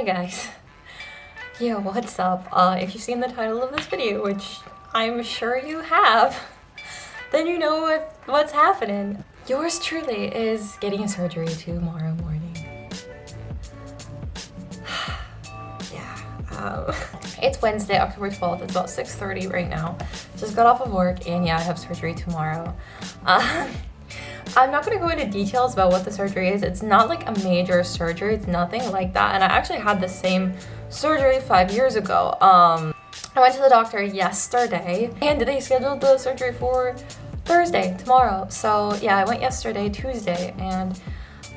Hi guys. Yo, what's up? If you've seen the title of this video, which I'm sure you have, then you know what's happening. Yours truly is getting a surgery tomorrow morning. Yeah, it's Wednesday, October 12th. It's about 6:30 right now. Just got off of work and yeah, I have surgery tomorrow. I'm not going to go into details about what the surgery is. It's not like a major surgery. It's nothing like that. And I actually had the same surgery 5 years ago. I went to the doctor yesterday and they scheduled the surgery for Thursday, tomorrow. So yeah, I went yesterday, Tuesday, and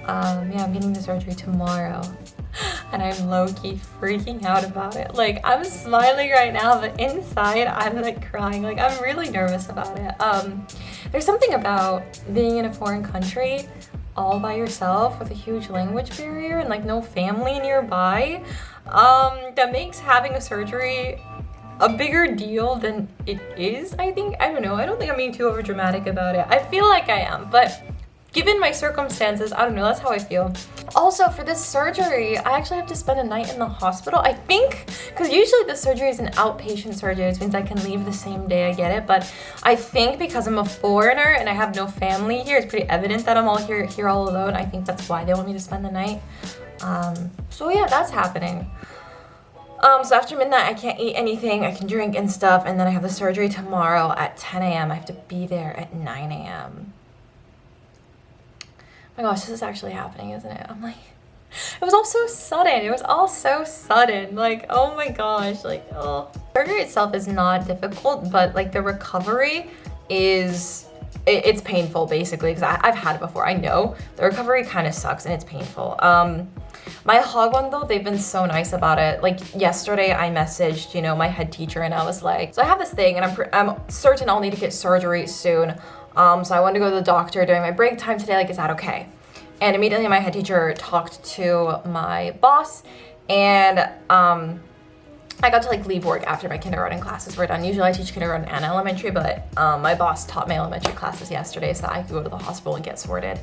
yeah, I'm getting the surgery tomorrow. And I'm low-key freaking out about it. Like, I'm smiling right now, but inside I'm like crying. Like, I'm really nervous about it. There's something about being in a foreign country all by yourself with a huge language barrier and like no family nearby, that makes having a surgery a bigger deal than it is, I think. I don't know. I don't think I'm being too overdramatic about it. I feel like I am, but given my circumstances, I don't know, that's how I feel. Also, for this surgery, I actually have to spend a night in the hospital, I think, because usually the surgery is an outpatient surgery, which means I can leave the same day I get it, but I think because I'm a foreigner and I have no family here, it's pretty evident that I'm all here all alone. I think that's why they want me to spend the night. So yeah, that's happening. So after midnight, I can't eat anything, I can drink and stuff, and then I have the surgery tomorrow at 10 a.m. I have to be there at 9 a.m. Oh my gosh, this is actually happening, isn't it? I'm like, it was all so sudden. It was all so sudden. Like, oh my gosh, like, oh. Surgery itself is not difficult, but like the recovery is, it's painful basically, because I've had it before. I know the recovery kind of sucks and it's painful. My hog one though, they've been so nice about it. Like yesterday I messaged, you know, my head teacher and I was like, so I have this thing and I'm certain I'll need to get surgery soon. So I wanted to go to the doctor during my break time today, like, is that okay? And immediately my head teacher talked to my boss and I got to like leave work after my kindergarten classes were done. Usually I teach kindergarten and elementary, but my boss taught my elementary classes yesterday so I could go to the hospital and get sorted.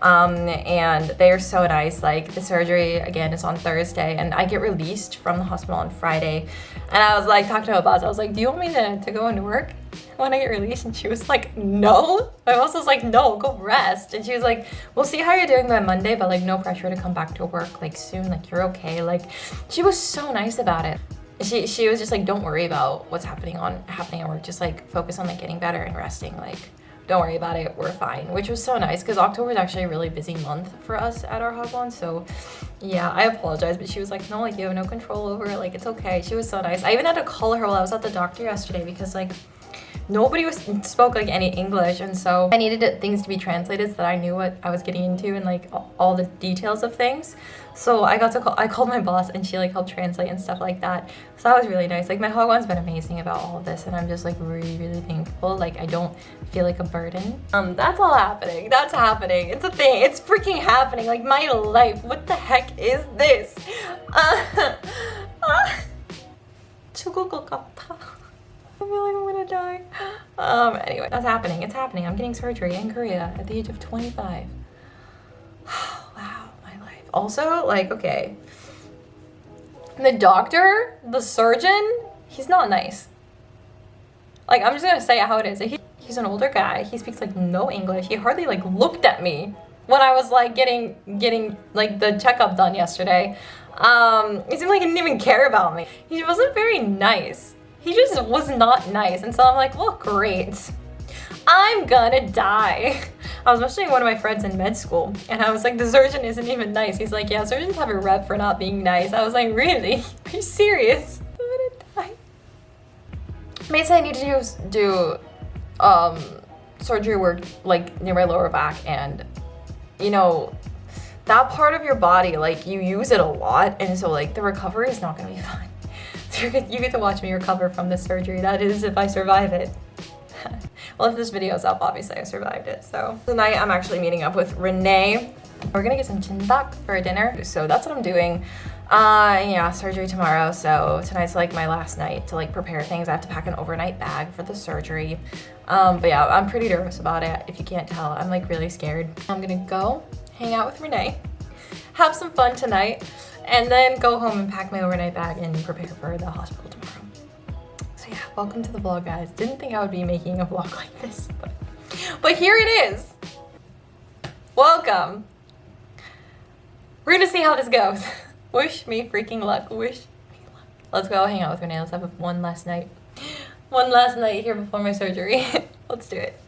And they are so nice. Like, the surgery again is on Thursday and I get released from the hospital on Friday. And I was like talking to my boss, I was like, do you want me to go into work when I get released? And she was like, no. My boss was like, no, go rest. And she was like, we'll see how you're doing by Monday, but like no pressure to come back to work like soon, like you're okay. Like, she was so nice about it. She was just like, don't worry about what's happening at work, just like focus on like getting better and resting, like don't worry about it, we're fine, which was so nice because October is actually a really busy month for us at our hog. So yeah, I apologize, but she was like, no, like you have no control over it, like it's okay. She was so nice. I even had to call her while I was at the doctor yesterday because like nobody spoke like any English, and so I needed things to be translated so that I knew what I was getting into and like all the details of things. So I called my boss and she like helped translate and stuff like that. So that was really nice. Like, my hog one's been amazing about all of this and I'm just like really, really thankful. Like, I don't feel like a burden. That's all happening. That's happening. It's a thing. It's freaking happening. Like, my life. What the heck is this? 죽을 것 같아. I feel like I'm gonna die. Anyway, that's happening. It's happening. I'm getting surgery in Korea at the age of 25. Wow, my life. Also, like, okay. The doctor, the surgeon, he's not nice. Like, I'm just gonna say it how it is. He's an older guy. He speaks like no English. He hardly like looked at me when I was like getting like the checkup done yesterday. It seemed like he didn't even care about me. He wasn't very nice. He just was not nice. And so I'm like, well, great. I'm gonna die. I was mentioning one of my friends in med school and I was like, the surgeon isn't even nice. He's like, yeah, surgeons have a rep for not being nice. I was like, really? Are you serious? I'm gonna die. Basically, I need to do surgery work like near my lower back, and you know, that part of your body, like you use it a lot, and so like the recovery is not gonna be fun. So you get to watch me recover from this surgery. That is if I survive it. Well, if this video is up, obviously I survived it. So tonight I'm actually meeting up with Renee. We're gonna get some chinbak for dinner. So that's what I'm doing. Yeah, surgery tomorrow. So tonight's like my last night to like prepare things. I have to pack an overnight bag for the surgery. But yeah, I'm pretty nervous about it. If you can't tell, I'm like really scared. I'm gonna go hang out with Renee, have some fun tonight, and then go home and pack my overnight bag and prepare for the hospital tomorrow. So yeah, welcome to the vlog, guys. Didn't think I would be making a vlog like this, but here it is. Welcome. We're gonna see how this goes. Wish me freaking luck. Wish me luck. Let's go hang out with Renee. Let's have one last night. One last night here before my surgery. Let's do it.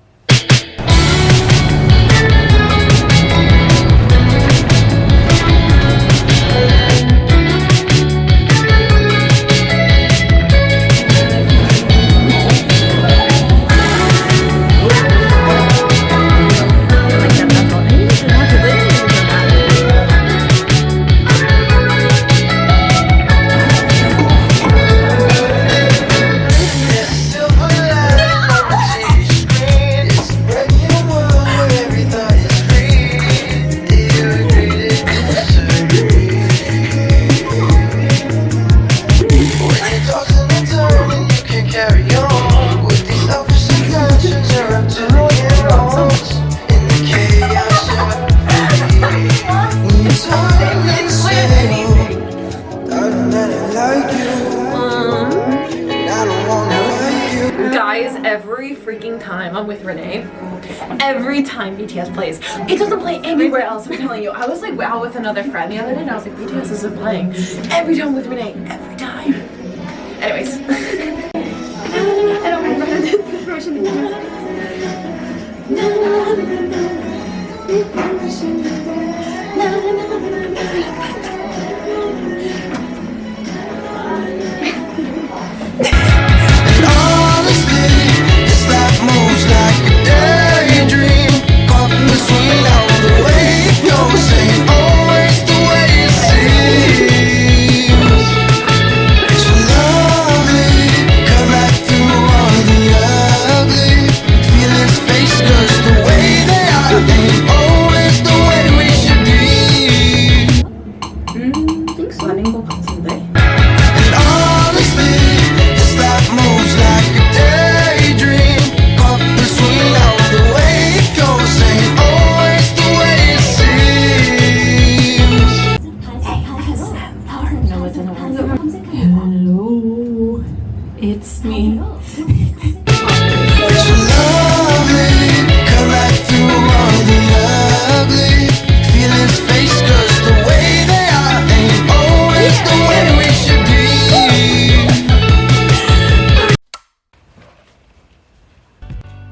Guys, every freaking time I'm with Renee, every time BTS plays, it doesn't play anywhere else. I'm telling you. I was like out with another friend the other day and I was like, BTS isn't playing. Every time with Renee, every time. Anyways. I don't Hello, it's me.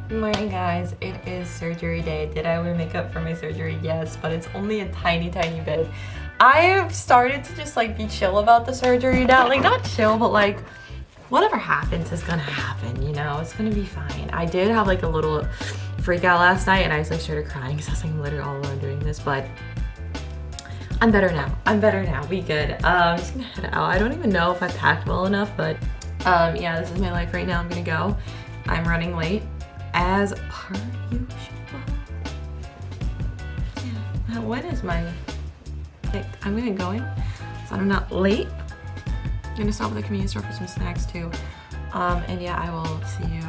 Good morning, guys. It is surgery day. Did I wear makeup for my surgery? Yes, but it's only a tiny bit. I've started to just like be chill about the surgery now. Like not chill, but like whatever happens is gonna happen, you know? It's gonna be fine. I did have like a little freak out last night and I just like started crying because I was like literally all alone doing this, but I'm better now. I'm better now. We good. I'm just gonna head out. I don't even know if I packed well enough, but yeah, this is my life right now. I'm gonna go. I'm running late as per usual. Yeah. When is my I'm gonna go in so I'm not late. I'm gonna stop at the convenience store for some snacks too. And yeah, I will see you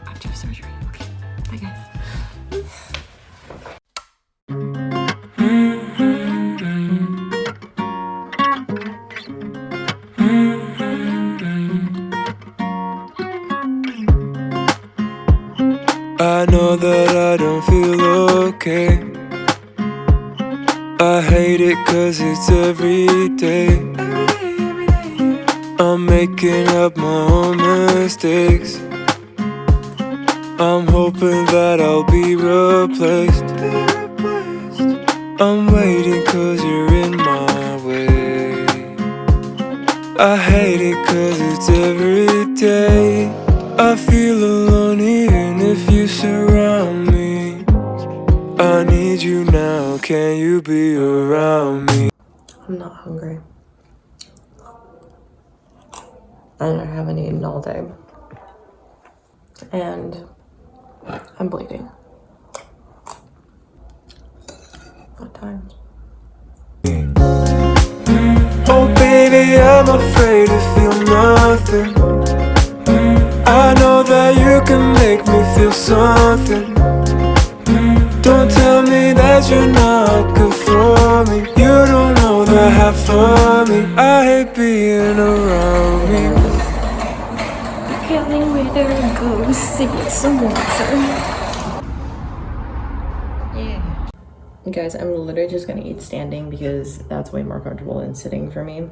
after surgery. Okay, bye guys. I know that I don't feel okay. I hate it cause it's every day. I'm making up my own mistakes. I'm hoping that I'll be replaced. I'm waiting cause you're in my way. I hate it cause it's every day. I feel alone even if you surround me. I need you now, can you be around me? I'm not hungry. And I haven't eaten all day. And I'm bleeding. What times? Oh baby, I'm afraid to feel nothing. I know that you can make me feel something. Don't tell me that you're not good for me. You don't know the half of me. I hate being around me. Feeling where there goes to get some water. Yeah. Guys, I'm literally just gonna eat standing because that's way more comfortable than sitting for me.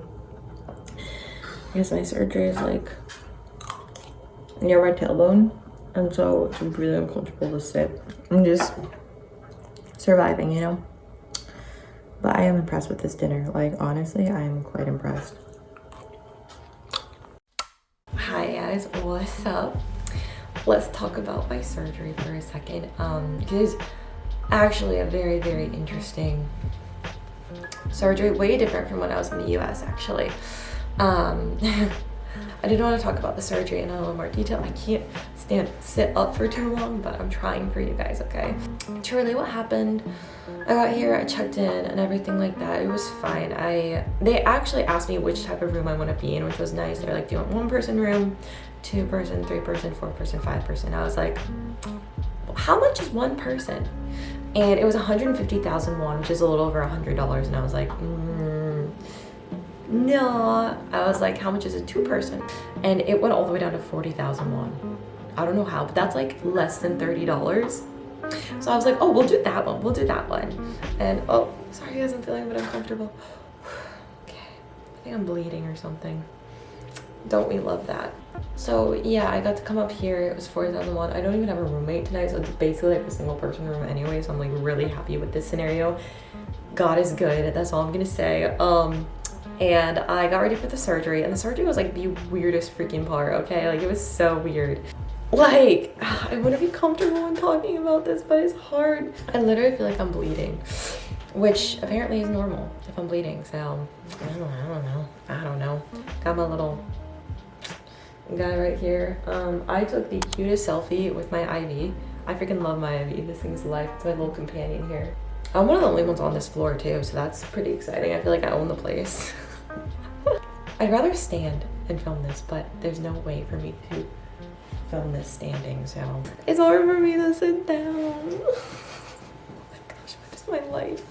Because my surgery is like near my tailbone, and so it's really uncomfortable to sit. I'm just surviving, you know? But I am impressed with this dinner. Like, honestly, I am quite impressed. Hi guys, what's up? Let's talk about my surgery for a second. Because actually a very, very interesting surgery, way different from when I was in the US actually. I didn't want to talk about the surgery in a little more detail. I can't sit up for too long, but I'm trying for you guys, okay? Truly what happened, I got here, I checked in and everything like that. It was fine. They actually asked me which type of room I want to be in, which was nice. They're like, do you want 1-person room, 2-person, 3-person, 4-person, 5-person? I was like, how much is 1 person? And it was 150,000 won, which is a little over $100. And I was like, no. I was like, how much is a 2-person? And it went all the way down to 40,000 won. I don't know how, but that's like less than $30. So I was like, oh, we'll do that one. We'll do that one. And oh, sorry guys, I'm feeling a bit uncomfortable. Okay, I think I'm bleeding or something. Don't we love that? So yeah, I got to come up here. It was 40,000 won. I don't even have a roommate tonight, so it's basically like a single person room anyway. So I'm like really happy with this scenario. God is good. That's all I'm gonna say. And I got ready for the surgery, and the surgery was like the weirdest freaking part, okay? Like, it was so weird. Like, I want to be comfortable in talking about this, but it's hard. I literally feel like I'm bleeding, which apparently is normal if I'm bleeding, so I don't know. Got my little guy right here. I took the cutest selfie with my IV. I freaking love my IV. This thing's life. It's my little companion here. I'm one of the only ones on this floor too, so that's pretty exciting. I feel like I own the place. I'd rather stand and film this, but there's no way for me to film this standing, so it's hard for me to sit down. Oh my gosh, what is my life?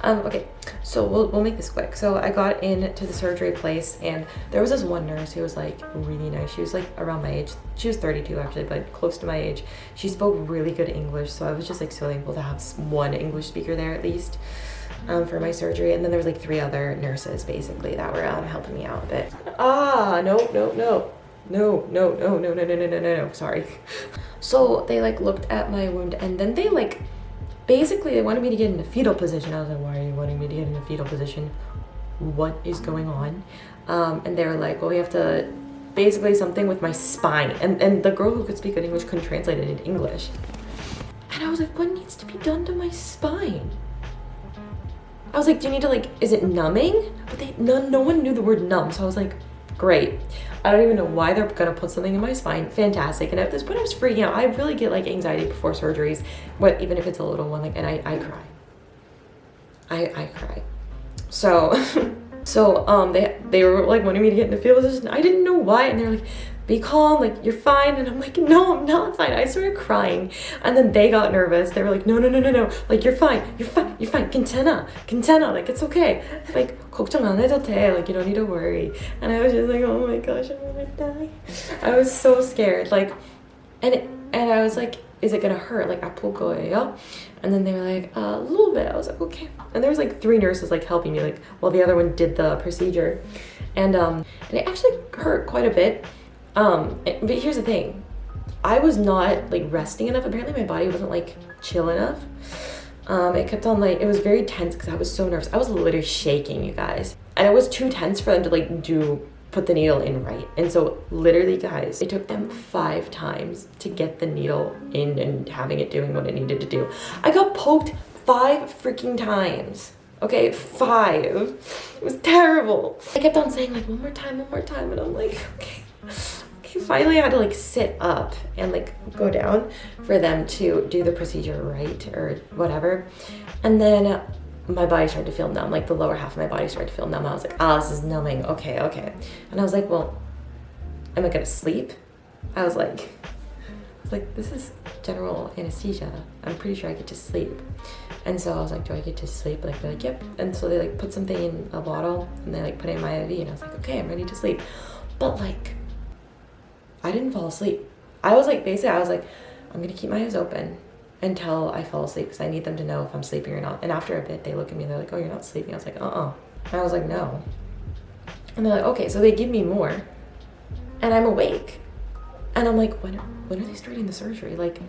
Okay, so we'll make this quick. So I got into the surgery place, and there was this one nurse who was like really nice. She was like around my age. She was 32 actually, but close to my age. She spoke really good English, so I was just like so thankful to have one English speaker there at least. For my surgery, and then there was like 3 other nurses basically that were helping me out a bit. No, sorry. So they like looked at my wound, and then they like basically they wanted me to get in a fetal position. I was like, why are you wanting me to get in a fetal position? What is going on? And they were like, well, we have to basically something with my spine, and the girl who could speak good English couldn't translate it in English. And I was like, what needs to be done to my spine? I was like, do you need to like, is it numbing? But no one knew the word numb. So I was like, great. I don't even know why they're gonna put something in my spine. Fantastic. And at this point I was freaking out. I really get like anxiety before surgeries, even if it's a little one, like, and I cry. I cry. So, they were like wanting me to get in the fetal position. I didn't know why. And they were like, be calm, like, you're fine. And I'm like, no, I'm not fine. I started crying. And then they got nervous. They were like, no. Like, you're fine. 괜찮아. Like, it's okay. Like, 걱정 안 해도 돼. Like, you don't need to worry. And I was just like, oh my gosh, I'm gonna die. I was so scared. Like, and I was like, is it gonna hurt? Like, 아플 거예요? And then they were like, a little bit. I was like, okay. And there was like 3 nurses like helping me, like, while the other one did the procedure. And it actually hurt quite a bit. But here's the thing, I was not like resting enough. Apparently my body wasn't like chill enough. It kept on like, it was very tense because I was so nervous. I was literally shaking, you guys. And it was too tense for them to like put the needle in right. And so literally guys, it took them 5 times to get the needle in and having it doing what it needed to do. I got poked 5 freaking times. Okay, 5. It was terrible. I kept on saying like, one more time. And I'm like, okay. Finally I had to like sit up and like go down for them to do the procedure right or whatever. And then my body started to feel numb, like the lower half of my body started to feel numb. I was like, this is numbing, okay. And I was like, well, am I gonna sleep? I was like, was like, this is general anesthesia. I'm pretty sure I get to sleep. And so I was like, do I get to sleep? Like, they're like, yep. And so they like put something in a bottle and they like put it in my IV, and I was like, okay, I'm ready to sleep. But like, I didn't fall asleep. I was like, basically, I was like, I'm gonna keep my eyes open until I fall asleep because I need them to know if I'm sleeping or not. And after a bit, they look at me and they're like, oh, you're not sleeping. I was like, And I was like, no. And they're like, okay. So they give me more and I'm awake. And I'm like, when are they starting the surgery? Like,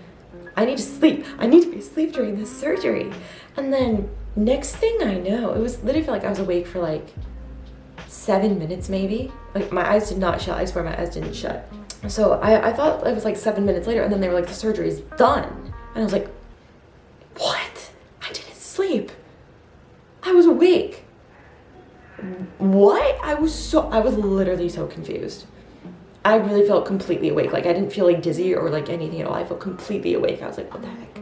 I need to sleep. I need to be asleep during this surgery. And then next thing I know, it was literally like I was awake for like 7 minutes maybe. Like my eyes did not shut. I swear my eyes didn't shut. So I thought it was like 7 minutes later, and then they were like, the surgery's done. And I was like, what? I didn't sleep. I was awake. What? I was literally so confused. I really felt completely awake. Like I didn't feel like dizzy or like anything at all. I felt completely awake. I was like, what the heck?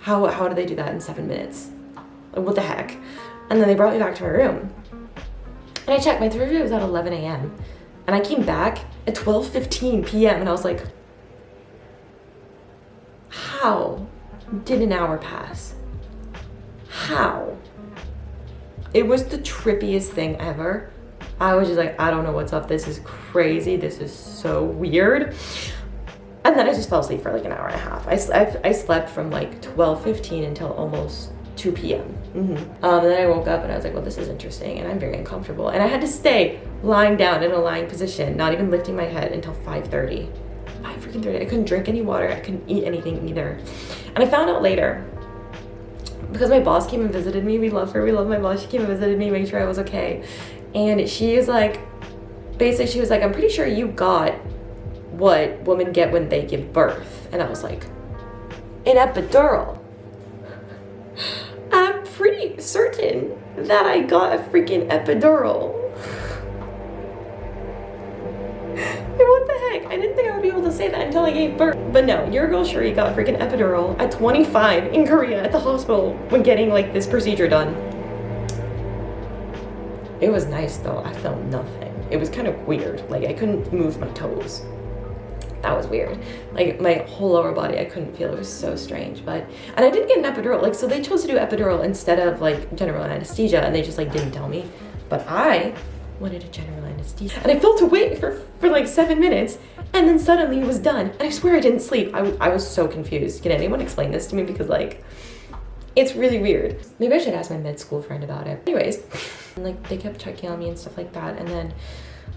How did they do that in 7 minutes? Like, what the heck? And then they brought me back to my room. And I checked, my surgery was at 11 a.m. And I came back at 12:15 p.m. and I was like, how did an hour pass? How? It was the trippiest thing ever. I was just like, I don't know what's up. This is crazy. This is so weird. And then I just fell asleep for like an hour and a half. I slept from like 12:15 until almost 2 p.m. And then I woke up and I was like, well, this is interesting and I'm very uncomfortable. And I had to stay lying down in a lying position, not even lifting my head until 5:30. 5:30. I couldn't drink any water. I couldn't eat anything either. And I found out later, because my boss came and visited me. We love her. We love my boss. She came and visited me, made sure I was okay. And she is like, basically she was like, I'm pretty sure you got what women get when they give birth. And I was like, an epidural. I'm pretty certain that I got a freaking epidural. What the heck? I didn't think I would be able to say that until I gave birth. But no, your girl Sheree got a freaking epidural at 25 in Korea at the hospital when getting like this procedure done. It was nice though. I felt nothing. It was kind of weird. Like I couldn't move my toes. That was weird. Like my whole lower body, I couldn't feel. It was so strange. And I did get an epidural. Like, so they chose to do epidural instead of like general anesthesia, and they just like didn't tell me. But I wanted a general anesthesia. And I felt awake for like 7 minutes, and then suddenly it was done. And I swear I didn't sleep. I was so confused. Can anyone explain this to me? Because like, it's really weird. Maybe I should ask my med school friend about it. Anyways, like they kept checking on me and stuff like that. And then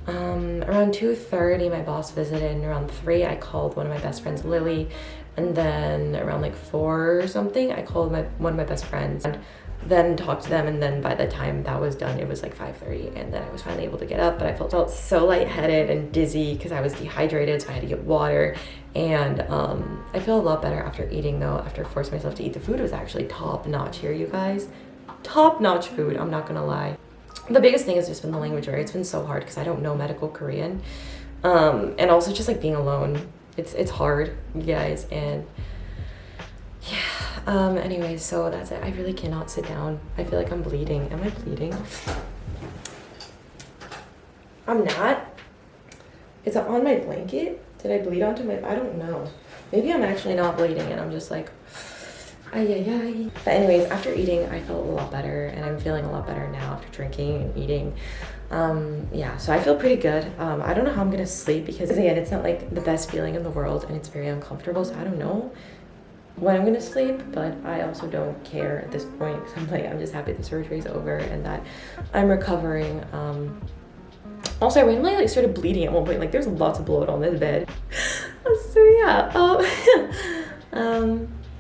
around 2:30, my boss visited, and around 3, I called one of my best friends, Lily. And then around like 4 or something, I called one of my best friends and then talked to them. And then by the time that was done, it was like 5:30, and then I was finally able to get up. But I felt so lightheaded and dizzy because I was dehydrated, so I had to get water. And I feel a lot better after eating though. After forcing myself to eat, the food was actually top notch here, you guys. Top notch food, I'm not gonna lie. The biggest thing has just been the language barrier. It's been so hard because I don't know medical Korean. And also just like being alone. It's hard, you guys. And yeah, anyways, so that's it. I really cannot sit down. I feel like I'm bleeding. Am I bleeding? I'm not. Is it on my blanket? Did I bleed onto my, I don't know. Maybe I'm actually not bleeding and I'm just like, ay. But anyways, after eating, I felt a lot better, and I'm feeling a lot better now after drinking and eating. Yeah, so I feel pretty good. I don't know how I'm gonna sleep because again, it's not like the best feeling in the world and it's very uncomfortable, so I don't know when I'm gonna sleep, but I also don't care at this point because I'm like, I'm just happy the surgery's over and that I'm recovering. Also, I randomly like started bleeding at one point. Like there's lots of blood on this bed. So yeah,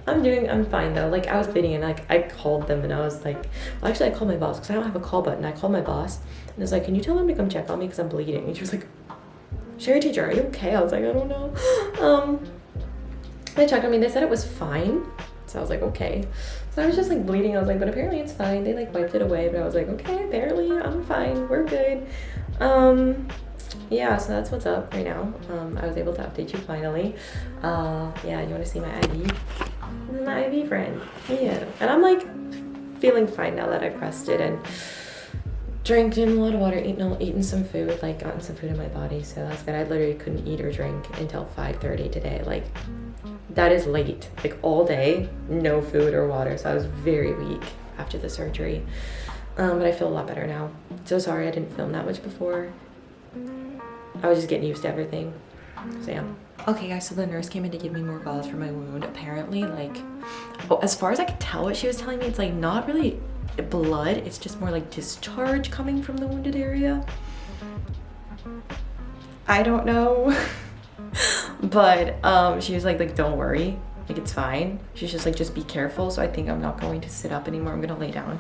I'm fine though. Like I was bleeding and like I called them and I was like, well, actually I called my boss because I don't have a call button. I called my boss and I was like, can you tell them to come check on me because I'm bleeding? And she was like, Sherry teacher, are you okay? I was like, I don't know. They checked on me. They said it was fine. So I was like, okay. So I was just like bleeding. I was like, but apparently it's fine. They like wiped it away, but I was like, okay, barely. I'm fine. We're good. Yeah, so that's what's up right now. I was able to update you finally. Yeah, you want to see my IV? This is my IV friend. Yeah, and I'm like feeling fine now that I've rested and drinking a lot of water, eating some food, like gotten some food in my body. So that's good. I literally couldn't eat or drink until 5:30 today. Like that is late. Like all day, no food or water. So I was very weak after the surgery. But I feel a lot better now. So sorry I didn't film that much before. I was just getting used to everything. So yeah. Okay guys, so the nurse came in to give me more gauze for my wound. Apparently, like, oh, as far as I could tell what she was telling me, it's like not really blood. It's just more like discharge coming from the wounded area. I don't know. But she was like don't worry, like it's fine. She's just like, just be careful. So I think I'm not going to sit up anymore. I'm gonna lay down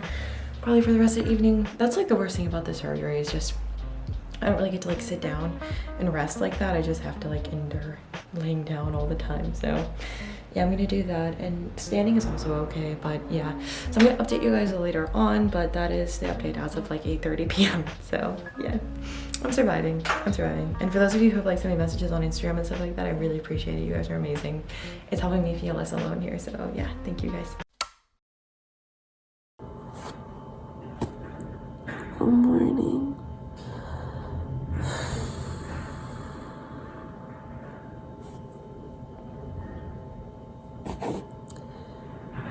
probably for the rest of the evening. That's like the worst thing about the surgery is just I don't really get to like sit down and rest like that. I just have to like endure laying down all the time. So yeah, I'm gonna do that. And standing is also okay, but yeah. So I'm gonna update you guys later on, but that is the update as of like 8:30 p.m. So yeah, I'm surviving. And for those of you who have like sent me messages on Instagram and stuff like that, I really appreciate it. You guys are amazing. It's helping me feel less alone here. So yeah, thank you guys. Good morning.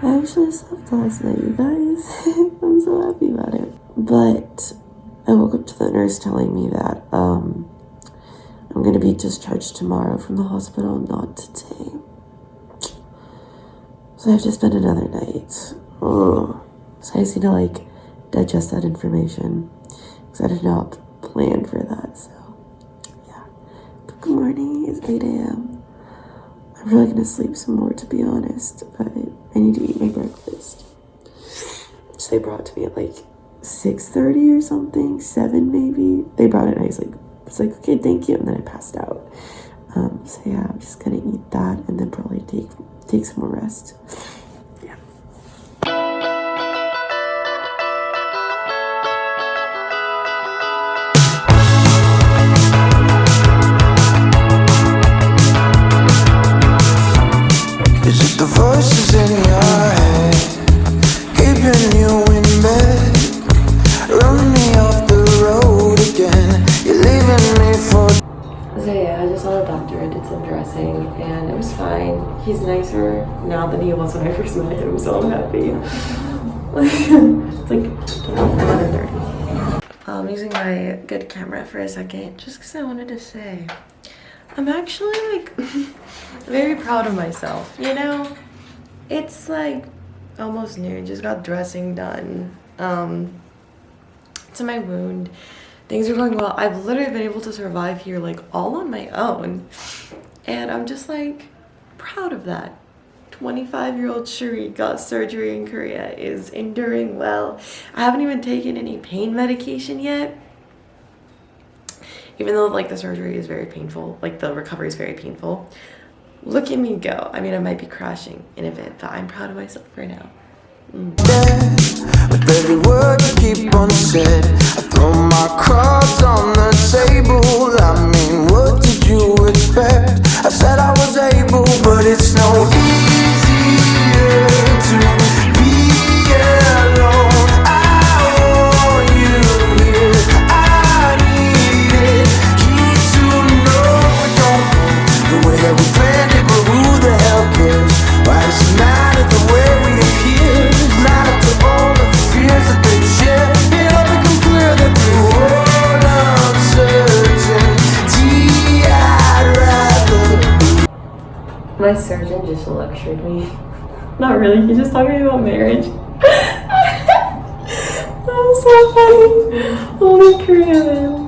I actually slept last night, you guys. I'm so happy about it. But I woke up to the nurse telling me that I'm gonna be discharged tomorrow from the hospital, not today. So I have to spend another night. Ugh. So I just need to like digest that information because I did not plan for that. So yeah. But good morning. It's 8 a.m. I'm really gonna sleep some more, to be honest. I need to eat my breakfast. So they brought it to me at like 6:30 or something, 7 maybe. They brought it and I was like, okay, thank you. And then I passed out. So yeah, I'm just gonna eat that and then probably take some more rest. Yeah. Is it the voices in your head keeping you in bed? Run me off the road again. You're leaving me for. So yeah, I just saw the doctor and did some dressing and it was fine. He's nicer now than he was when I first met him, so I'm happy. It's like 11:30. I'm using my good camera for a second just because I wanted to say I'm actually like very proud of myself, you know? It's like almost noon, just got dressing done. To my wound, things are going well. I've literally been able to survive here like all on my own. And I'm just like proud of that. 25-year-old Cherie got surgery in Korea, is enduring well. I haven't even taken any pain medication yet. Even though like the surgery is very painful, like the recovery is very painful. Look at me go. I mean, I might be crashing in a bit, but I'm proud of myself for now. With every word you keep unsaid, I throw my cards on the table. I mean, what did you expect? I said I was able, but it's no easier to be alone. I want you here, I need it. Need to know we don't go the way that we planned it, but who the hell cares? Why does it matter the way we appear? Not up to all of the fears that they share. It all becomes clear that through all uncertainty, I'd rather. My surgeon just lectured me. Not really, he just talked to me about marriage. That was so funny. Holy crap.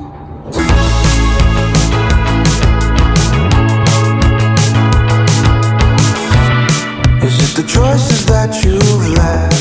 Is it the choices that you've left?